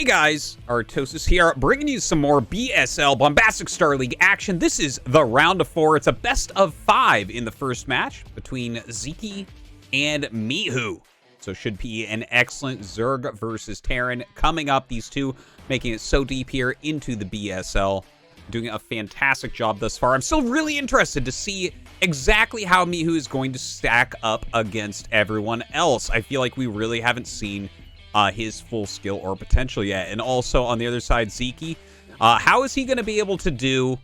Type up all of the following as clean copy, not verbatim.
Hey guys, Artosis here, bringing you some more BSL, Bombastic StarLeague action. This is the round of 4. It's a best of 5 in the first match between Sziky and Mihu. So should be an excellent Zerg versus Terran coming up. These two making it so deep here into the BSL. Doing a fantastic job thus far. I'm still really interested to see exactly how Mihu is going to stack up against everyone else. I feel like we really haven't seen his full skill or potential yet. And also on the other side, Sziky, how is he going to be able to do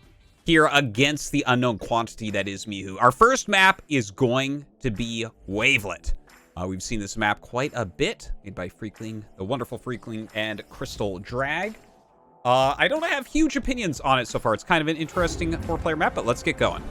here against the unknown quantity that is Mihu? Our first map is going to be Wavelet. We've seen this map quite a bit, made by Freakling, the wonderful Freakling and Crystal Drag. I don't have huge opinions on it so far. It's kind of an interesting 4-player map, but let's get going.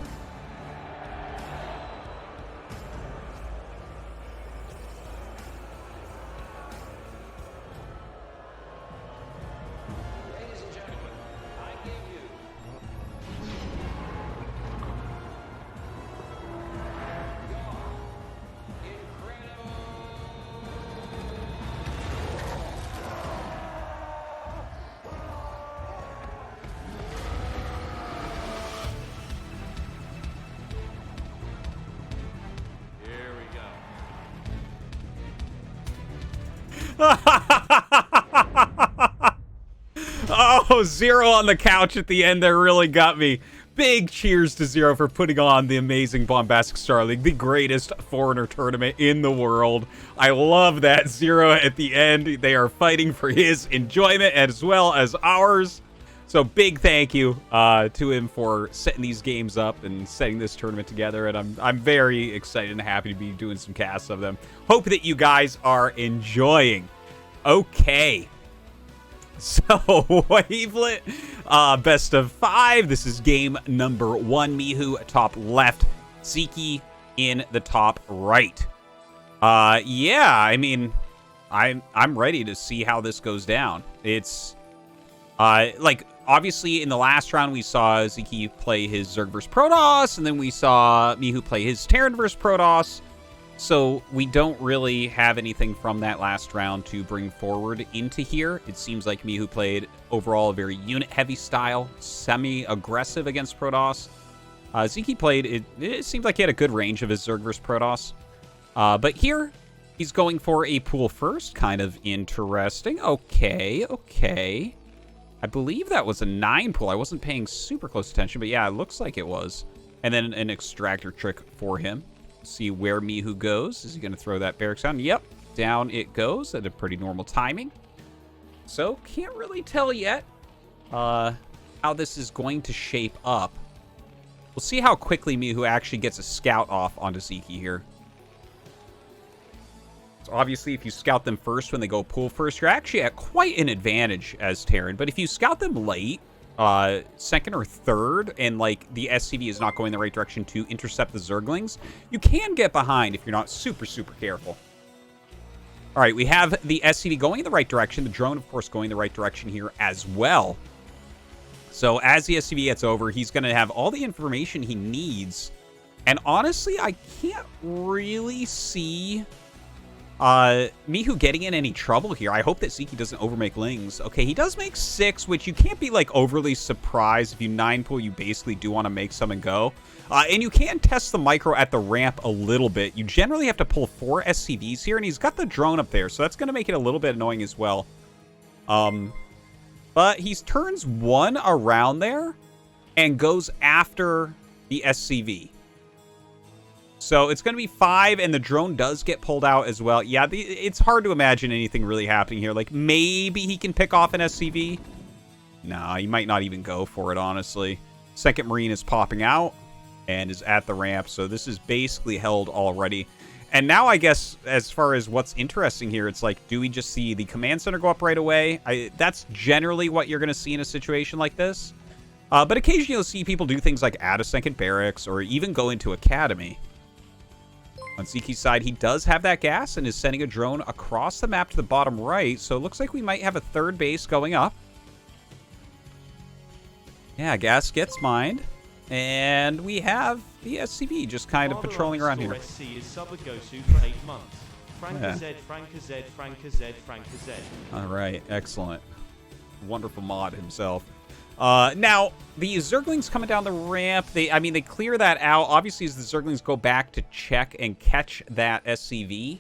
Oh, Zero on the couch at the end there really got me. Big cheers to Zero for putting on the amazing Bombastic StarLeague, the greatest foreigner tournament in the world. I love that. Zero at the end. They are fighting for his enjoyment as well as ours. So big thank you to him for setting these games up and setting this tournament together. And I'm very excited and happy to be doing some casts of them. Hope that you guys are enjoying. Okay. So, Wavelet, best of 5. This is game number 1. Mihu, top left. Sziky in the top right. Yeah, I mean, I'm ready to see how this goes down. It's, like, obviously in the last round we saw Sziky play his Zerg vs Protoss, and then we saw Mihu play his Terran vs Protoss. So we don't really have anything from that last round to bring forward into here. It seems like Mihu played overall a very unit-heavy style, semi-aggressive against Protoss. Sziky played, it seemed like he had a good range of his Zerg vs Protoss. But here, he's going for a pool first. Kind of interesting. Okay, okay. I believe that was a 9 pool. I wasn't paying super close attention, but yeah, it looks like it was. And then an extractor trick for him. See where Mihu goes. Is he going to throw that barracks down? Yep. Down it goes at a pretty normal timing. So, can't really tell yet how this is going to shape up. We'll see how quickly Mihu actually gets a scout off onto Sziky here. So obviously, if you scout them first when they go pool first, you're actually at quite an advantage as Terran. But if you scout them late, second or third, and like the SCV is not going the right direction to intercept the Zerglings, you can get behind if you're not super careful. All right, we have the SCV going in the right direction. The drone, of course, going the right direction here as well. So as the SCV gets over, he's going to have all the information he needs. And honestly, I can't really see Mihu getting in any trouble here. I hope that Sziky doesn't overmake Lings. Okay, he does make 6, which you can't be, like, overly surprised. If you 9 pull, you basically do want to make some and go. And you can test the micro at the ramp a little bit. You generally have to pull 4 SCVs here, and he's got the drone up there, so that's going to make it a little bit annoying as well. But he turns 1 around there and goes after the SCV. So it's going to be 5, and the drone does get pulled out as well. Yeah, it's hard to imagine anything really happening here. Like, maybe he can pick off an SCV. No, he might not even go for it, honestly. Second Marine is popping out and is at the ramp, so this is basically held already. And now, I guess, as far as what's interesting here, it's like, do we just see the command center go up right away? That's generally what you're going to see in a situation like this. But occasionally you'll see people do things like add a second barracks or even go into academy. On Sziky's side, he does have that gas and is sending a drone across the map to the bottom right. So it looks like we might have a third base going up. Yeah, gas gets mined. And we have the SCV just kind of patrolling around here. SC is sub-Agosu for 8 months. Franca Z, Franca Z, Franca Z, Franca Z. All right, excellent. wonderful mod himself. Now, the Zerglings coming down the ramp, I mean, they clear that out. Obviously, as the Zerglings go back to check and catch that SCV,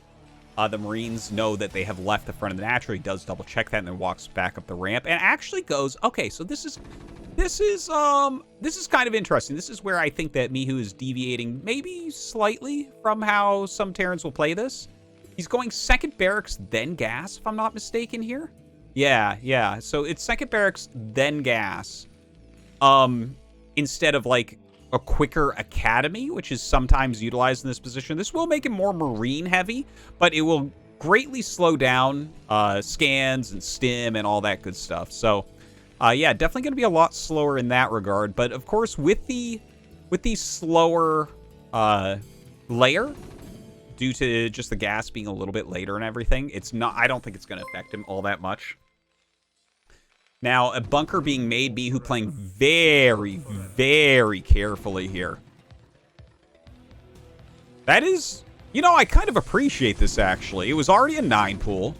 the Marines know that they have left the front of the natural. He does double check that and then walks back up the ramp and actually goes, okay, so this is kind of interesting. This is where I think that Mihu is deviating maybe slightly from how some Terrans will play this. He's going second barracks, then gas, if I'm not mistaken here. Yeah. So it's second barracks, then gas. Instead of like a quicker academy, which is sometimes utilized in this position. This will make it more Marine heavy, but it will greatly slow down scans and stim and all that good stuff. So, yeah, definitely going to be a lot slower in that regard. But of course, with the slower layer, due to just the gas being a little bit later and everything, I don't think it's going to affect him all that much. Now, a bunker being made, Mihu playing very, very carefully here. That is, you know, I kind of appreciate this, actually. It was already a 9 pool.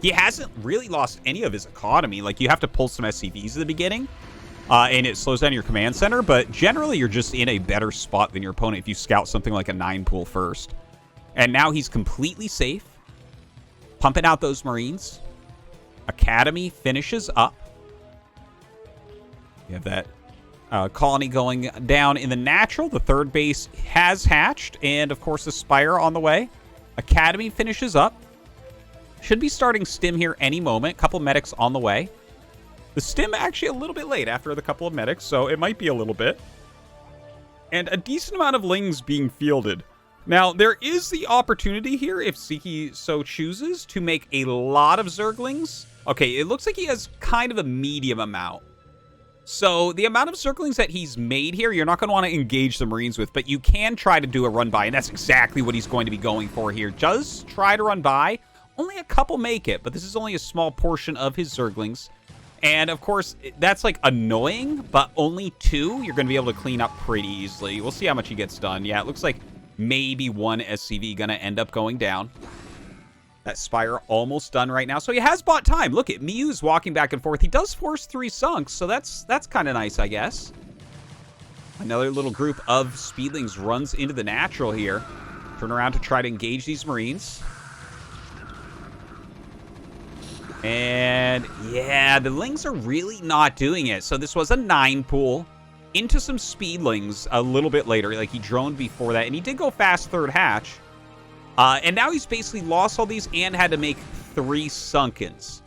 He hasn't really lost any of his economy. Like, you have to pull some SCVs at the beginning, and it slows down your command center, but generally you're just in a better spot than your opponent if you scout something like a 9 pool first. And now he's completely safe, pumping out those Marines. Academy finishes up. You have that colony going down in the natural. The third base has hatched. And, of course, the Spire on the way. Academy finishes up. Should be starting stim here any moment. Couple medics on the way. The stim actually a little bit late after the couple of medics, so it might be a little bit. And a decent amount of Lings being fielded. Now, there is the opportunity here, if Sziky so chooses, to make a lot of Zerglings. Okay, it looks like he has kind of a medium amount. So, the amount of Zerglings that he's made here, you're not going to want to engage the Marines with, but you can try to do a run by, and that's exactly what he's going to be going for here. Just try to run by. Only a couple make it, but this is only a small portion of his Zerglings. And, of course, that's, like, annoying, but only 2 you're going to be able to clean up pretty easily. We'll see how much he gets done. Yeah, it looks like maybe 1 SCV going to end up going down. That Spire almost done right now. So he has bought time. Look at Mihu's walking back and forth. He does force 3 sunks, so that's kind of nice, I guess. Another little group of Speedlings runs into the natural here. Turn around to try to engage these Marines. And, yeah, the Lings are really not doing it. So this was a 9 pool into some Speedlings a little bit later. Like, he droned before that, and he did go fast third hatch. And now he's basically lost all these and had to make 3 Sunkens.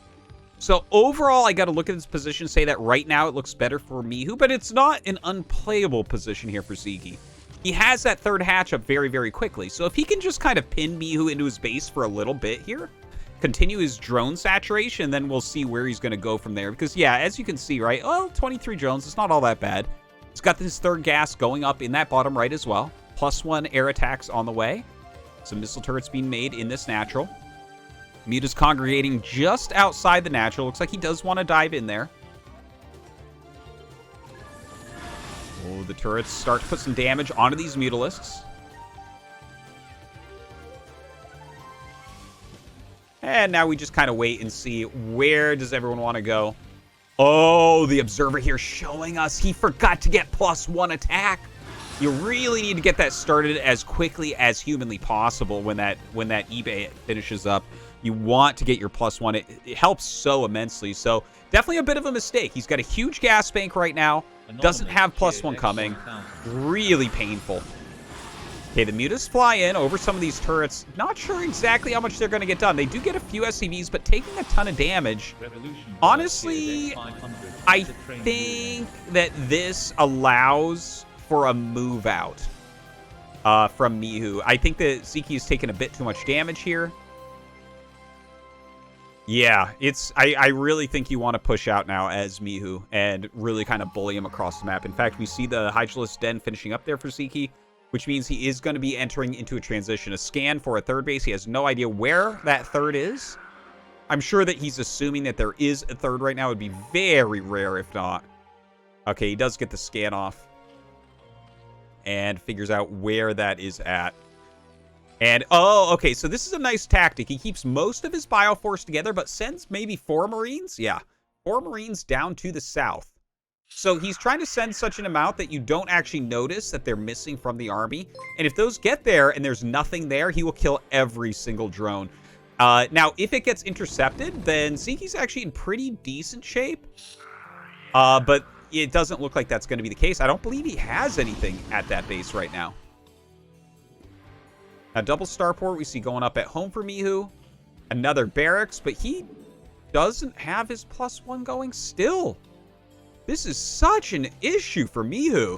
So overall, I got to look at this position and say that right now it looks better for Mihu, but it's not an unplayable position here for Sziky. He has that third hatch up very, very quickly. So if he can just kind of pin Mihu into his base for a little bit here, continue his drone saturation, then we'll see where he's going to go from there. Because, yeah, as you can see, right, well, 23 drones, it's not all that bad. He's got this third gas going up in that bottom right as well. +1 air attacks on the way. Some missile turrets being made in this natural. Muta's congregating just outside the natural. Looks like he does want to dive in there. Oh, the turrets start to put some damage onto these Mutalisks. And now we just kind of wait and see where does everyone want to go. Oh, the Observer here showing us he forgot to get +1 attack. You really need to get that started as quickly as humanly possible when that eBay finishes up. You want to get your +1. It helps so immensely. So definitely a bit of a mistake. He's got a huge gas bank right now. Doesn't have +1 coming. Really painful. Okay, the Mutas fly in over some of these turrets. Not sure exactly how much they're going to get done. They do get a few SCVs, but taking a ton of damage. Honestly, I think that this allows for a move out from Mihu. I think that Sziky has taken a bit too much damage here. Yeah, I really think you want to push out now as Mihu and really kind of bully him across the map. In fact, we see the Hydralisk Den finishing up there for Sziky, which means he is going to be entering into a transition. A scan for a third base. He has no idea where that third is. I'm sure that he's assuming that there is a third right now. It would be very rare if not. Okay, he does get the scan off. And figures out where that is at. And, oh, okay, so this is a nice tactic. He keeps most of his Bioforce together, but sends maybe 4 Marines? Yeah, 4 Marines down to the south. So he's trying to send such an amount that you don't actually notice that they're missing from the army. And if those get there and there's nothing there, he will kill every single drone. Now, if it gets intercepted, then Sziky's actually in pretty decent shape. But it doesn't look like that's going to be the case. I don't believe he has anything at that base right now. A double starport we see going up at home for Mihu. Another barracks, but he doesn't have his +1 going still. This is such an issue for Mihu.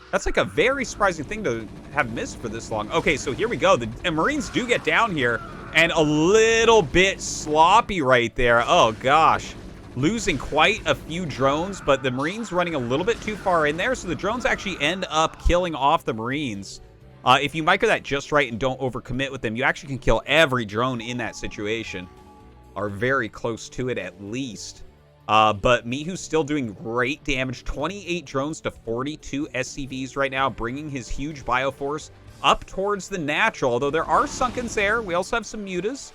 That's like a very surprising thing to have missed for this long. Okay, so here we go. The Marines do get down here, and a little bit sloppy right there. Oh, gosh. Losing quite a few drones, but the Marines running a little bit too far in there, so the drones actually end up killing off the Marines. If you micro that just right and don't overcommit with them, you actually can kill every drone in that situation. Or very close to it at least. But Mihu's still doing great damage. 28 drones to 42 SCVs right now, bringing his huge bioforce up towards the natural. Although there are sunkens there. We also have some mutas.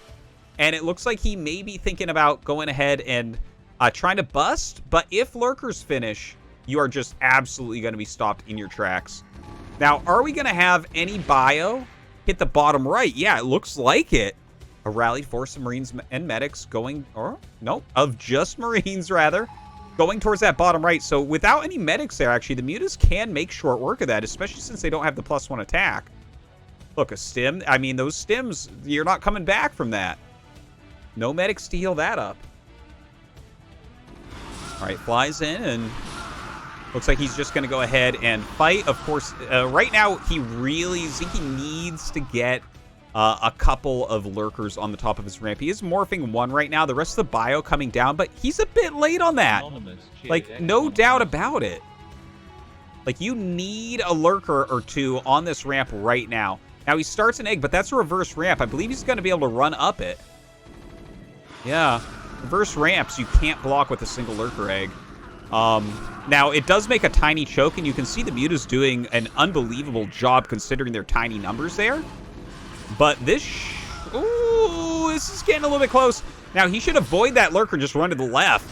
And it looks like he may be thinking about going ahead and trying to bust. But if lurkers finish, you are just absolutely going to be stopped in your tracks. Now, are we going to have any bio hit the bottom right? Yeah, it looks like it. A rallied force of Marines and medics going, or no, of just Marines rather, going towards that bottom right. So without any medics there, actually, the mutas can make short work of that, especially since they don't have the +1 attack. Look, a stim. I mean, those stims, you're not coming back from that. No medics to heal that up. All right, flies in and looks like he's just going to go ahead and fight. Of course, right now, Sziky needs to get a couple of lurkers on the top of his ramp. He is morphing 1 right now. The rest of the bio coming down, but he's a bit late on that. Like, no doubt about it. Like, you need a lurker or 2 on this ramp right now. Now, he starts an egg, but that's a reverse ramp. I believe he's going to be able to run up it. Yeah. Reverse ramps, you can't block with a single lurker egg. Now, it does make a tiny choke, and you can see the mutas doing an unbelievable job considering their tiny numbers there. But this... ooh, this is getting a little bit close. Now, he should avoid that lurker and just run to the left.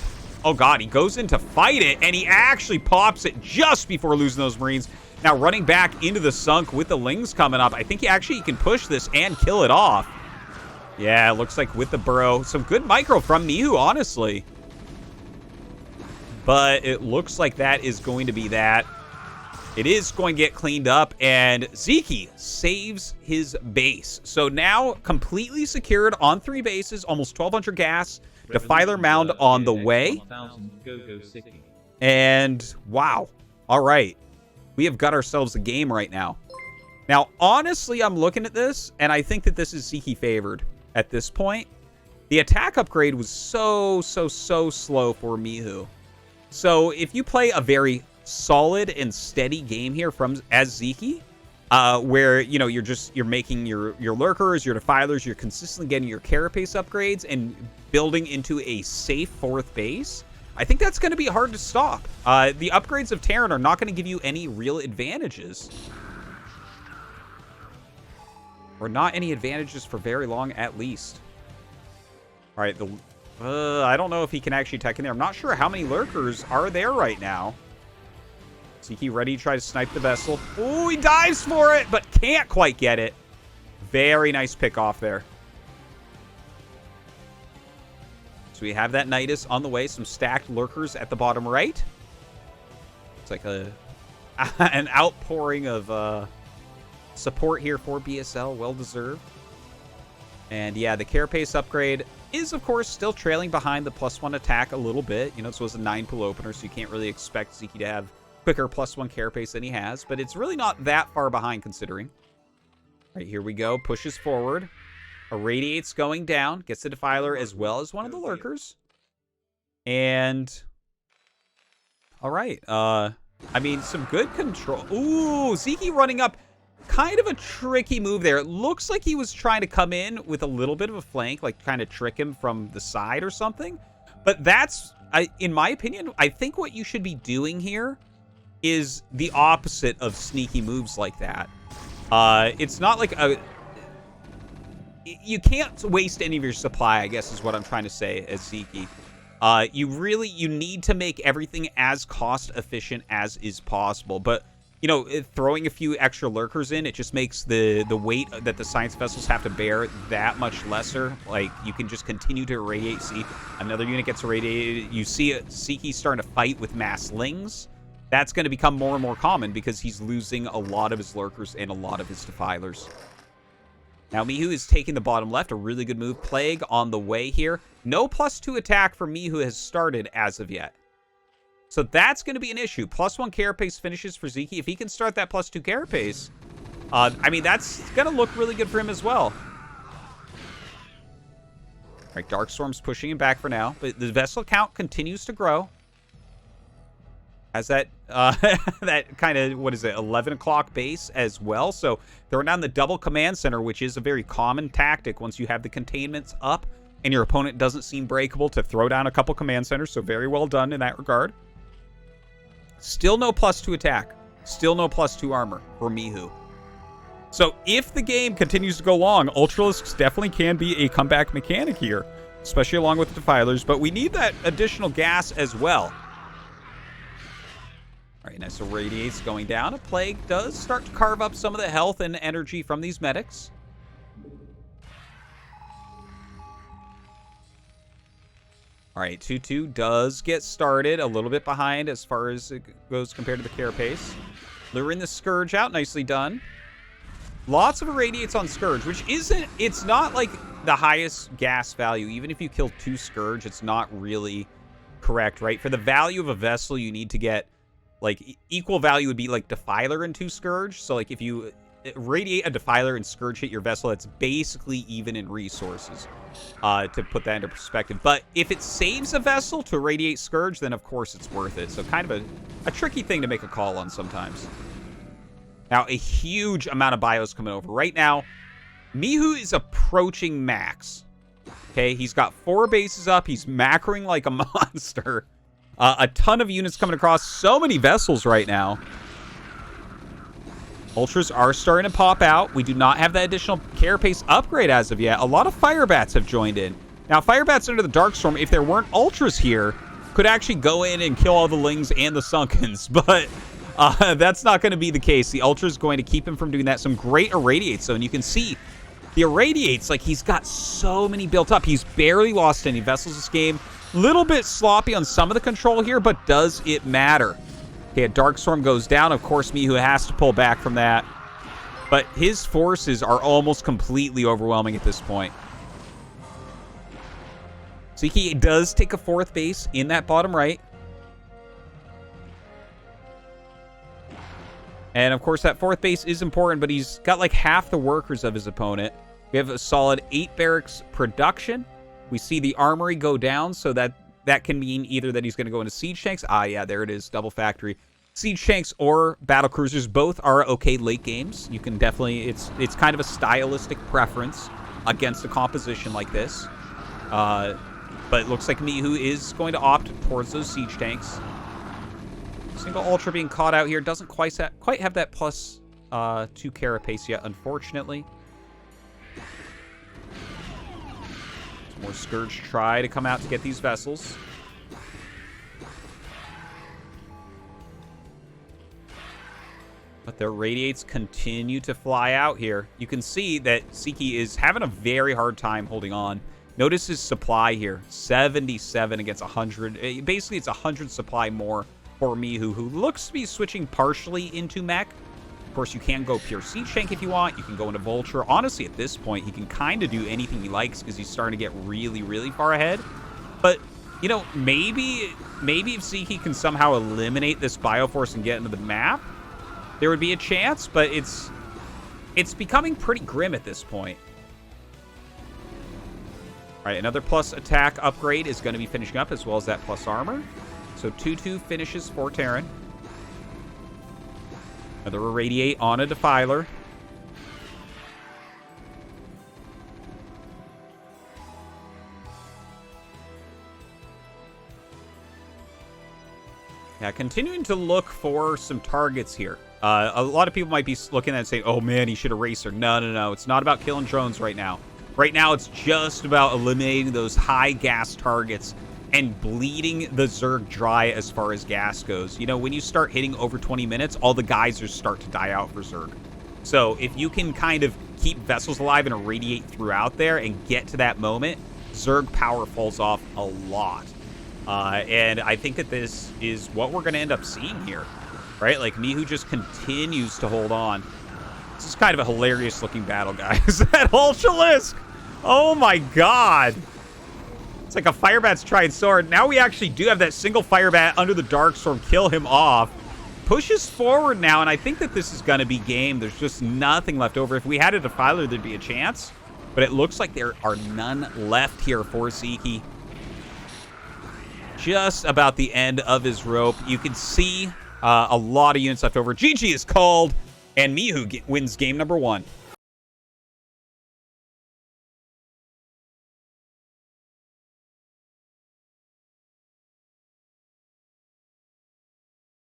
Oh, God, he goes in to fight it, and he actually pops it just before losing those Marines. Now, running back into the sunk with the Lings coming up. I think he can push this and kill it off. Yeah, it looks like with the burrow. Some good micro from Mihu, honestly. But it looks like that is going to be that. It is going to get cleaned up, and Sziky saves his base. So now completely secured on 3 bases, almost 1,200 gas. Defiler Mound on the way. And wow. All right. We have got ourselves a game right now. Now, honestly, I'm looking at this, and I think that this is Sziky favored at this point. The attack upgrade was so slow for Mihu. So if you play a very solid and steady game here as Sziky, where you're making your lurkers, your defilers, you're consistently getting your carapace upgrades and building into a safe 4th base, I think that's going to be hard to stop. The upgrades of Terran are not going to give you any real advantages. Or not any advantages for very long, at least. All right, I don't know if he can actually attack in there. I'm not sure how many lurkers are there right now. Sziky ready to try to snipe the vessel. Oh, he dives for it, but can't quite get it. Very nice pick off there. So we have that Nidus on the way. Some stacked lurkers at the bottom right. It's like an outpouring of support here for BSL. Well deserved. And yeah, the carapace upgrade is, of course, still trailing behind the +1 attack a little bit. You know, this was a 9 pool opener, so you can't really expect Sziky to have quicker +1 carapace than he has, but it's really not that far behind considering. All right, here we go. Pushes forward. Irradiate's going down. Gets the Defiler as well as one of the lurkers. And all right. I mean, some good control. Ooh, Sziky running up. Kind of a tricky move there. It looks like he was trying to come in with a little bit of a flank, like kind of trick him from the side or something. But that's, in my opinion, I think what you should be doing here is the opposite of sneaky moves like that. It's not like a... You can't waste any of your supply, I guess is what I'm trying to say as Sziky. You need to make everything as cost efficient as is possible. But, you know, throwing a few extra lurkers in, it just makes the weight that the science vessels have to bear that much lesser. Like, you can just continue to irradiate. See, another unit gets irradiated. You see Sziky starting to fight with mass lings. That's going to become more and more common because he's losing a lot of his lurkers and a lot of his defilers. Now, Mihu is taking the bottom left. A really good move. Plague on the way here. No +2 attack for Mihu has started as of yet. So that's going to be an issue. +1 carapace finishes for Sziky. If he can start that +2 carapace, I mean, that's going to look really good for him as well. All right, Darkstorm's pushing him back for now. But the vessel count continues to grow. Has that that kind of, what is it, 11 o'clock base as well. So throwing down the double command center, which is a very common tactic once you have the containments up and your opponent doesn't seem breakable, to throw down a couple command centers. So very well done in that regard. Still no +2 attack. Still no +2 armor for Mihu. So if the game continues to go long, Ultralisks definitely can be a comeback mechanic here, especially along with the Defilers. But we need that additional gas as well. All right, nice. So Radiate's going down. A Plague does start to carve up some of the health and energy from these medics. All right, 2-2 does get started. A little bit behind as far as it goes compared to the carapace. Luring the Scourge out. Nicely done. Lots of Irradiates on Scourge, which isn't... It's not like the highest gas value. Even if you kill 2 Scourge, it's not really correct, right? For the value of a vessel, you need to get... Like, equal value would be, like, Defiler and 2 Scourge. So, like, if you radiate a Defiler and Scourge hit your vessel, it's basically even in resources, to put that into perspective. But if it saves a vessel to radiate Scourge, then, of course, it's worth it. So, kind of a tricky thing to make a call on sometimes. Now, a huge amount of bios coming over. Right now, Mihu is approaching max. Okay, he's got 4 bases up. He's macroing like a monster. A ton of units coming across. So many vessels right now. Ultras are starting to pop out. We do not have that additional carapace upgrade as of yet. A lot of Firebats have joined in. Now, Firebats under the Darkstorm, if there weren't Ultras here, could actually go in and kill all the Lings and the Sunkens. But that's not going to be the case. The Ultra is going to keep him from doing that. Some great Irradiates, though. And you can see the Irradiates, like, he's got so many built up. He's barely lost any vessels this game. Little bit sloppy on some of the control here, but does it matter? Okay, a Darkstorm goes down. Of course, Mihu has to pull back from that. But his forces are almost completely overwhelming at this point. Sziky does take a 4th base in that bottom right. And, of course, that 4th base is important, but he's got like half the workers of his opponent. We have a solid 8 barracks production. We see the armory go down, so that can mean either that he's going to go into siege tanks. Ah, yeah, there it is, double factory. Siege tanks or battle cruisers, both are okay late games. You can definitely, it's kind of a stylistic preference against a composition like this. But it looks like Mihu is going to opt towards those siege tanks. Single Ultra being caught out here doesn't quite have that +2 carapace yet, unfortunately. More Scourge try to come out to get these vessels. But their Radiates continue to fly out here. You can see that Sziky is having a very hard time holding on. Notice his supply here. 77 against 100. Basically, it's 100 supply more for Mihu, who looks to be switching partially into mech. Of course, you can go pure Siege Tank if you want. You can go into Vulture. Honestly, at this point, he can kind of do anything he likes because he's starting to get really, really far ahead. But, you know, maybe if Sziky can somehow eliminate this Bioforce and get into the map, there would be a chance, but it's becoming pretty grim at this point. All right, another plus attack upgrade is going to be finishing up, as well as that plus armor. So 2-2 finishes for Terran. Another Irradiate on a Defiler. Yeah, continuing to look for some targets here. A lot of people might be looking at it and saying, oh man, he should erase her. No. It's not about killing drones right now. Right now, it's just about eliminating those high gas targets and bleeding the Zerg dry as far as gas goes. You know, when you start hitting over 20 minutes, all the geysers start to die out for Zerg. So if you can kind of keep vessels alive and irradiate throughout there and get to that moment, Zerg power falls off a lot. And I think that this is what we're going to end up seeing here, right? Like, Mihu just continues to hold on. This is kind of a hilarious-looking battle, guys. That Ultralisk! Oh, my God. It's like a Firebat's tried sword. Now we actually do have that single Firebat under the Darkstorm kill him off. Pushes forward now, and I think that this is going to be game. There's just nothing left over. If we had a Defiler, there'd be a chance. But it looks like there are none left here for Sziky. Just about the end of his rope. You can see a lot of units left over. GG is called, and Mihu wins game number 1.